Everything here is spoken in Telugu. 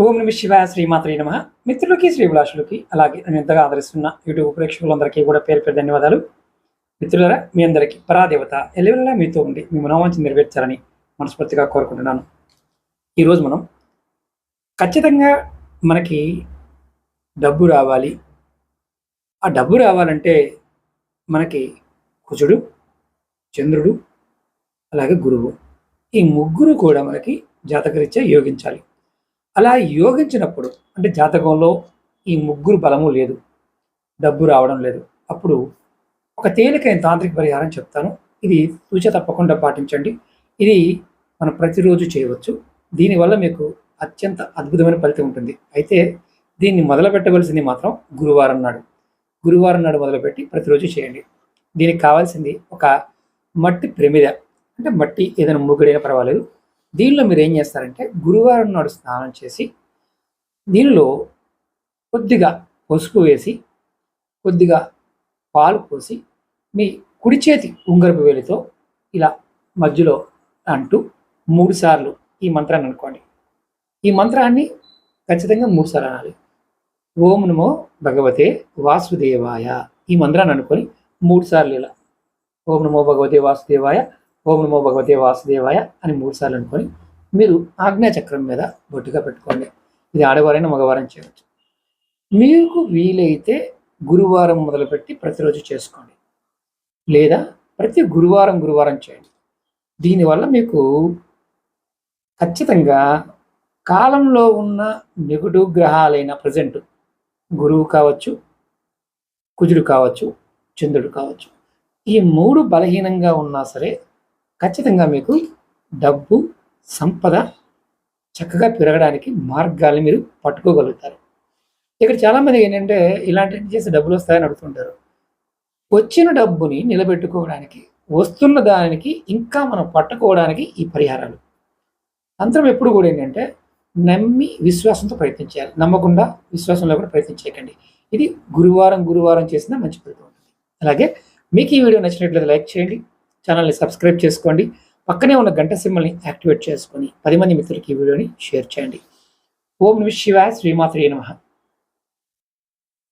ఓం నమ శివాయ శ్రీమాత్రే నమ. మిత్రులకి శ్రీభిలాషులకి అలాగే నేను ఎంతగా ఆదరిస్తున్న యూట్యూబ్ ప్రేక్షకులందరికీ కూడా పేరు పేరు ధన్యవాదాలు. మిత్రులరా, మీ అందరికీ పరాదేవత ఎల్లవెల్లా మీతో ఉండి మీ మనోవాంఛ నెరవేర్చాలని మనస్ఫూర్తిగా కోరుకుంటున్నాను. ఈరోజు మనం ఖచ్చితంగా మనకి డబ్బు రావాలి. ఆ డబ్బు రావాలంటే మనకి కుజుడు, చంద్రుడు, అలాగే గురువు, ఈ ముగ్గురు కూడా మనకి జాతకరీత్యా యోగించాలి. అలా యోగించినప్పుడు అంటే జాతకంలో ఈ ముగ్గురు బలము లేదు, డబ్బు రావడం లేదు, అప్పుడు ఒక తేలికైన తాంత్రిక పరిహారం చెప్తాను. ఇది తూచ తప్పకుండా పాటించండి. ఇది మనం ప్రతిరోజు చేయవచ్చు. దీనివల్ల మీకు అత్యంత అద్భుతమైన ఫలితం ఉంటుంది. అయితే దీన్ని మొదలు పెట్టవలసింది మాత్రం గురువారం నాడు. గురువారం నాడు మొదలుపెట్టి ప్రతిరోజు చేయండి. దీనికి కావాల్సింది ఒక మట్టి ప్రమిద, అంటే మట్టి ఏదైనా ముగ్గుడైనా పర్వాలేదు. దీనిలో మీరు ఏం చేస్తారంటే గురువారం నాడు స్నానం చేసి దీనిలో కొద్దిగా పసుపు వేసి కొద్దిగా పాలు పోసి మీ కుడి చేతి ఉంగరపు వేలితో ఇలా మధ్యలో అంటూ 3 సార్లు ఈ మంత్రాన్ని అనుకోండి. ఈ మంత్రాన్ని ఖచ్చితంగా 3 సార్లు అనాలి. ఓం నమో భగవతే వాసుదేవాయ ఈ మంత్రాన్ని అనుకొని 3 సార్లు ఇలా ఓం నమో భగవతే వాసుదేవాయ, ఓం నమో భగవతే వాసుదేవాయ అని 3 సార్లు అనుకొని మీరు ఆజ్ఞాచక్రం మీద బొట్టుగా పెట్టుకోండి. ఇది ఆడవారైనా మగవారైనా చేయవచ్చు. మీకు వీలైతే గురువారం మొదలుపెట్టి ప్రతిరోజు చేసుకోండి, లేదా ప్రతి గురువారం చేయండి. దీనివల్ల మీకు ఖచ్చితంగా కాలంలో ఉన్న నెగటివ్ గ్రహాలైన ప్రజెంట్ గురువు కావచ్చు, కుజుడు కావచ్చు, చంద్రుడు కావచ్చు, ఈ 3 బలహీనంగా ఉన్నా సరే ఖచ్చితంగా మీకు డబ్బు సంపద చక్కగా పెరగడానికి మార్గాలు మీరు పట్టుకోగలుగుతారు. ఇక్కడ చాలామంది ఏంటంటే ఇలాంటివి చేసి డబ్బులు వస్తాయని అడుగుతుంటారు. వచ్చిన డబ్బుని నిలబెట్టుకోవడానికి, వస్తున్న దానికి ఇంకా మనం పట్టుకోవడానికి ఈ పరిహారాలు. తంత్రం ఎప్పుడు కూడా ఏంటంటే నమ్మి విశ్వాసంతో ప్రయత్నించాలి. నమ్మకుండా విశ్వాసంలో కూడా ప్రయత్నించకండి. ఇది గురువారం చేసినా మంచి ఫలితం ఉంటుంది. అలాగే మీకు ఈ వీడియో నచ్చినట్లయితే లైక్ చేయండి, ఛానల్ని సబ్స్క్రైబ్ చేసుకోండి, పక్కనే ఉన్న గంట సింబల్ని యాక్టివేట్ చేసుకొని 10 మంది మిత్రులకి ఈ వీడియోని షేర్ చేయండి. ఓం నమః శివాయ శ్రీమాత్రే నమః.